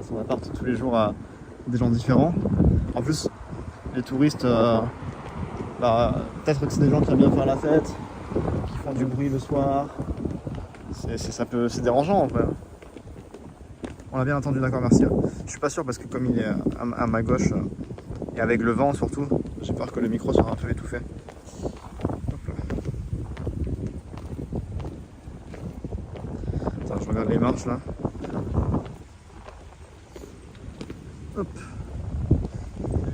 son appart tous les jours à des gens différents. En plus, les touristes, peut-être que c'est des gens qui aiment bien faire la fête, qui font du bruit le soir. C'est dérangeant en vrai. On a bien entendu, d'accord, merci. Je suis pas sûr parce que comme il est à ma gauche et avec le vent surtout, j'ai peur que le micro soit un peu étouffé. Hop là. Attends, je regarde les marches là. Hop.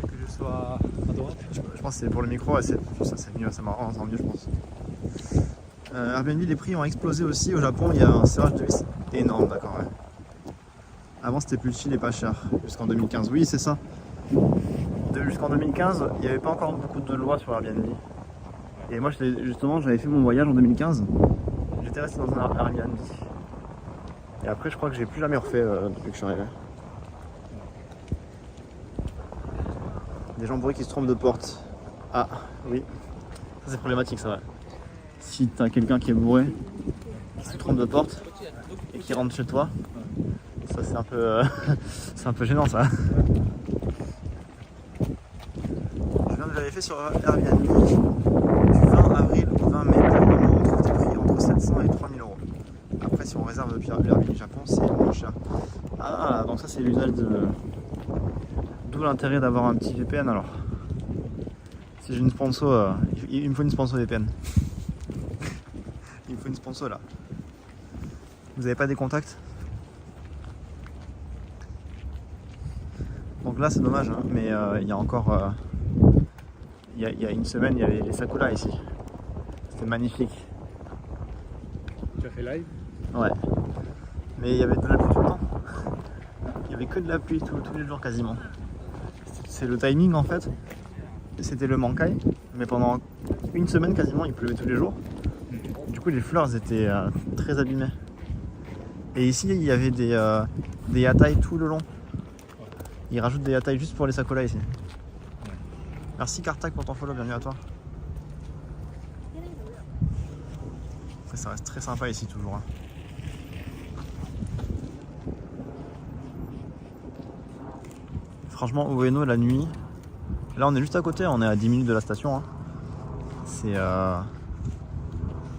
Que je sois à droite. Je pense que c'est pour le micro, ouais, ça c'est mieux, ça m'entend mieux je pense. Airbnb, les prix ont explosé aussi. Au Japon, il y a un serrage de vis énorme, d'accord, ouais. Avant, c'était plus chill et pas cher, jusqu'en 2015. Oui, c'est ça. Jusqu'en 2015, il n'y avait pas encore beaucoup de lois sur Airbnb. Et moi, justement, j'avais fait mon voyage en 2015. J'étais resté dans un Airbnb. Et après, je crois que j'ai plus jamais refait depuis que je suis arrivé. Des gens bourrés qui se trompent de porte. Ah, oui. Ça, c'est problématique, ça, ouais. Si t'as quelqu'un qui est bourré, qui se trompe de porte et qui rentre chez toi, ça c'est un peu, c'est un peu gênant ça. Je viens de vérifier sur Airbnb, du 20 avril au 20 mai, pour le moment on trouve des prix entre 700 et 3000 euros. Après si on réserve depuis Airbnb Japon, c'est moins cher. Ah, donc ça c'est l'usage de... D'où l'intérêt d'avoir un petit VPN alors. Si j'ai une sponsor, il me faut une sponsor VPN. Il me faut une sponsor là. Vous avez pas des contacts? Donc là c'est dommage, hein, mais il y a encore... il y a une semaine, il y avait les Sakura ici. C'était magnifique. Tu as fait live? Ouais. Mais il y avait de la pluie tout le temps. Il y avait que de la pluie tous les jours quasiment. C'est le timing en fait. C'était le Mankai, mais pendant une semaine quasiment il pleuvait tous les jours. Du coup les fleurs étaient très abîmées. Et ici il y avait des yatai tout le long. Ils rajoutent des yatai juste pour les sakura ici. Merci Kartak pour ton follow, bienvenue à toi. Après, ça reste très sympa ici toujours. Hein. Franchement Ueno la nuit, là on est juste à côté, on est à 10 minutes de la station. Hein. C'est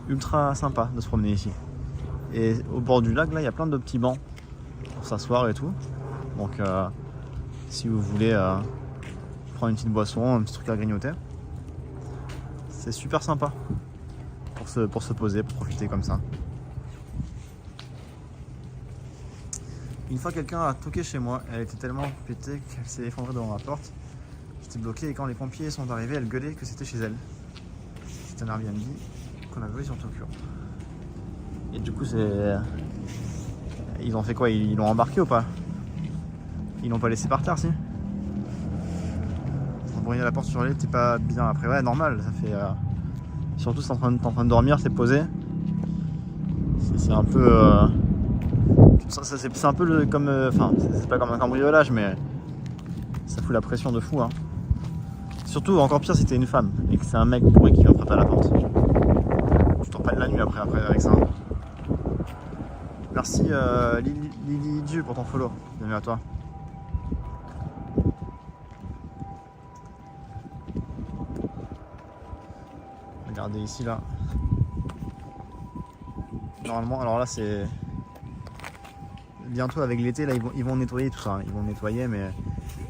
ultra sympa de se promener ici. Et au bord du lac là il y a plein de petits bancs pour s'asseoir et tout. Donc si vous voulez prendre une petite boisson, un petit truc à grignoter, c'est super sympa pour se poser, pour profiter comme ça. Une fois quelqu'un a toqué chez moi, elle était tellement pétée qu'elle s'est effondrée devant ma porte. J'étais bloqué et quand les pompiers sont arrivés, elle gueulait que c'était chez elle. C'est un Airbnb qu'on a loué sur Tokyo. Et du coup ils ont fait quoi? Ils l'ont embarqué ou pas? Ils l'ont pas laissé par terre si? S'embrouiller à la porte sur l'île, t'es pas bien après. Ouais, normal, ça fait... Surtout si t'es en train de dormir, t'es posé. C'est un peu... c'est un peu comme... Enfin, c'est pas comme un cambriolage, mais... Ça fout la pression de fou, hein. Surtout, encore pire si t'es une femme et que c'est un mec bourré qui va frapper à la porte. Tu dors pas de la nuit après avec ça. Merci Lily Dieu pour ton follow. Bienvenue à toi. Regardez ici là. Normalement, alors là c'est... Bientôt avec l'été là ils vont nettoyer tout ça. Ils vont nettoyer mais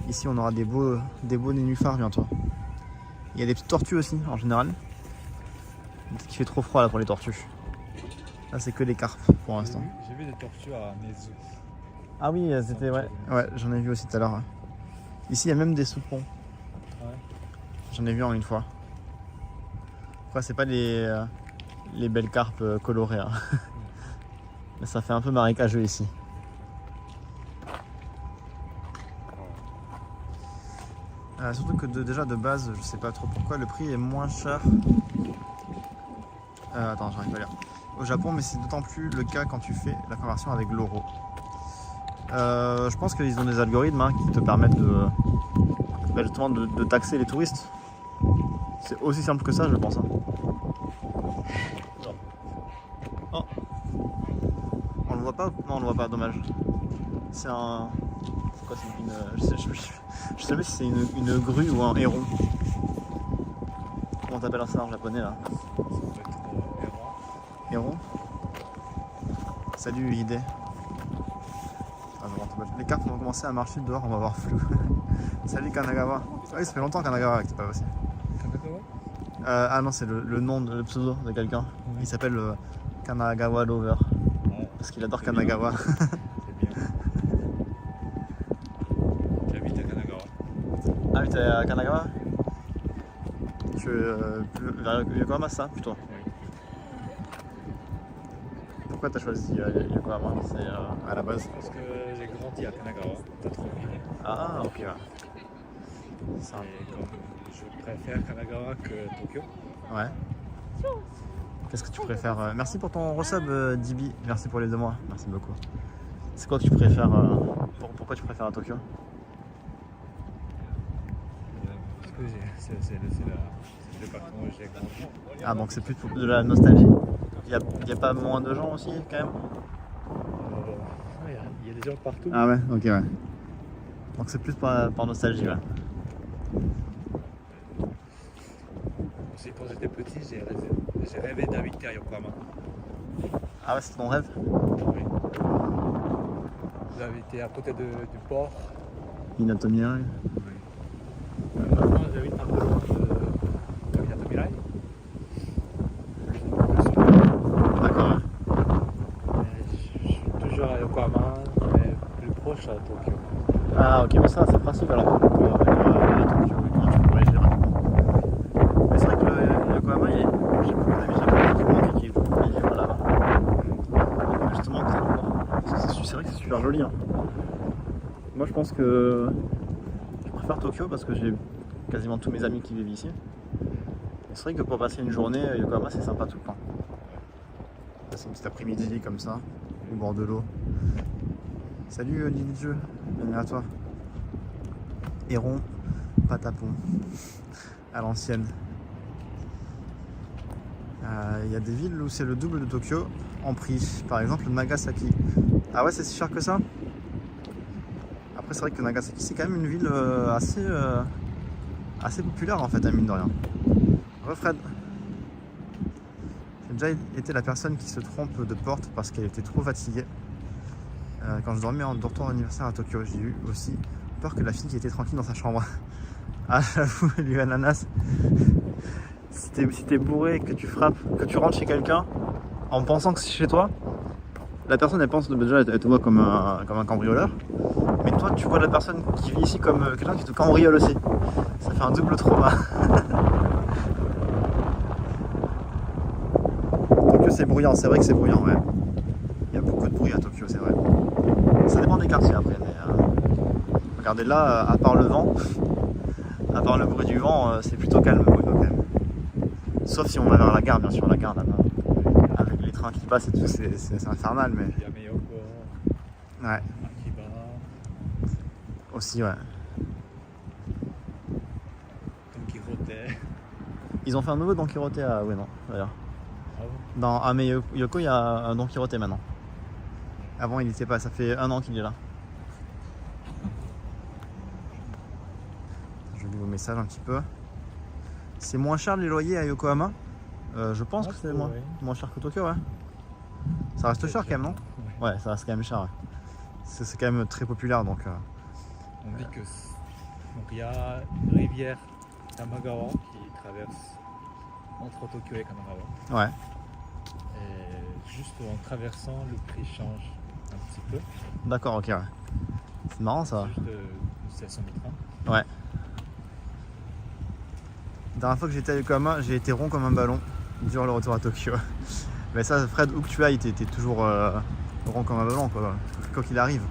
ici on aura des beaux nénuphars bientôt. Il y a des petites tortues aussi en général. Peut-être qu'il fait trop froid là pour les tortues. Là c'est que les carpes pour l'instant. J'ai vu des tortues à Nezu. Ah oui, c'était ouais, j'en ai vu aussi tout à l'heure. Ici il y a même des soupons. Ouais. J'en ai vu en une fois. Après c'est pas les belles carpes colorées. Hein. Mais ça fait un peu marécageux ici. Surtout que déjà de base, je sais pas trop pourquoi, le prix est moins cher. Attends, j'arrive pas à lire. Au Japon, mais c'est d'autant plus le cas quand tu fais la conversion avec l'euro. Je pense qu'ils ont des algorithmes qui te permettent justement de taxer les touristes. C'est aussi simple que ça, je pense. Hein. Oh. On le voit pas? Non, on le voit pas, dommage. C'est un C'est quoi, c'est je sais même si c'est une grue ou un héron. Comment t'appelles ça en japonais là? Ça peut être errant. Héron. Salut Hide. Les cartes vont commencer à marcher dehors, on va voir flou. Salut Kanagawa. Ah oui, ça fait longtemps Kanagawa que t'es pas aussi. Kanagawa? Ah non, c'est le nom, le pseudo de quelqu'un. Oui. Il s'appelle Kanagawa Lover. Ouais, Parce qu'il adore c'est Kanagawa. bien. C'est bien. J'habite à Kanagawa. Ah oui, t'es à Kanagawa? Tu es vers Yokohama, ça plutôt? Oui. Pourquoi t'as choisi Yokohama? C'est à la base. Parce que j'ai grandi à Kanagawa, Tatsumogi. Ah ok. Ouais. Ça, Et comme je préfère Kanagawa que Tokyo. ouais. Qu'est-ce que tu préfères? Merci pour ton resub Dibi. Merci pour les 2 mois. Merci beaucoup. C'est quoi que tu préfères pourquoi tu préfères à Tokyo? Parce que c'est le département où j'ai grandi. Ah donc c'est plus de la nostalgie. Il y a pas moins de gens aussi quand même? Il y a des gens partout. Ah ouais, ok ouais. Donc c'est plus par nostalgie ouais. Aussi, quand j'étais petit, j'ai rêvé d'habiter à Yokohama. Ah ouais, c'est ton rêve? Oui. J'habitais à côté du port. Minatomirai. Maintenant, j'habite un peu loin de Minatomirai. D'accord. Je suis toujours à Yokohama, mais plus proche à Tokyo. Ah ok, mais ça c'est pratique alors pour venir à Tokyo, quand tu peux voyager rapidement. Mais c'est vrai que le Yokohama, j'ai beaucoup d'amis japonais qui vont vivre là-bas. Justement, c'est vrai que c'est super joli. Hein. Moi je pense que je préfère Tokyo parce que j'ai quasiment tous mes amis qui vivent ici. Et c'est vrai que pour passer une journée, Yokohama c'est sympa tout le temps. Passer une petite après-midi comme ça, au bord de l'eau. Salut Lily de jeu, bienvenue à toi. Héron, patapon, à l'ancienne. Il y a des villes où c'est le double de Tokyo en prix. Par exemple Nagasaki. Ah ouais, c'est si cher que ça? Après c'est vrai que Nagasaki c'est quand même une ville assez populaire en fait, à mine de rien. Fred. J'ai déjà été la personne qui se trompe de porte parce qu'elle était trop fatiguée. Quand je dormais en retour d'anniversaire à Tokyo, j'ai eu aussi peur que la fille qui était tranquille dans sa chambre. Ah j'avoue, lui ananas. Si t'es bourré et que tu frappes, que tu rentres chez quelqu'un en pensant que c'est chez toi, la personne elle pense déjà elle te voit comme un cambrioleur. Mais toi tu vois la personne qui vit ici comme quelqu'un qui te cambriole aussi. Ça fait un double trauma. Tokyo c'est bruyant, c'est vrai que c'est bruyant, ouais. Il y a beaucoup de bruit à Tokyo, c'est vrai. Ça dépend des quartiers après, mais regardez là, à part le vent, à part le bruit du vent, c'est plutôt calme quand même. Sauf si on va vers la gare, bien sûr, la gare là-bas. Avec les trains qui passent et tout, c'est infernal, mais. Il y a Meyoko, Ouais. Akiba. Aussi, ouais. Don Quijote. Ils ont fait un nouveau Don Quijote à Ueno, d'ailleurs. Ah bon? Dans Ameyoko, il y a un Don Quijote maintenant. Avant, il n'était pas, ça fait 1 an qu'il est là. Je lis vos messages un petit peu. C'est moins cher les loyers à Yokohama? Je pense que c'est moins cher que Tokyo, ouais. Ça reste cher quand même, non? Ouais, ça reste quand même cher, ouais. C'est quand même très populaire, donc... On dit que donc il y a une rivière Tamagawa qui traverse entre Tokyo et Kanagawa. Ouais. Et juste en traversant, le prix change un petit peu. D'accord, ok, ouais. C'est marrant, ça. Juste une station de train. Ouais. La dernière fois que j'étais à Yokohama, j'ai été rond comme un ballon durant le retour à Tokyo. Mais ça, Fred, où que tu ailles, t'es toujours rond comme un ballon, quoi qu'il arrive.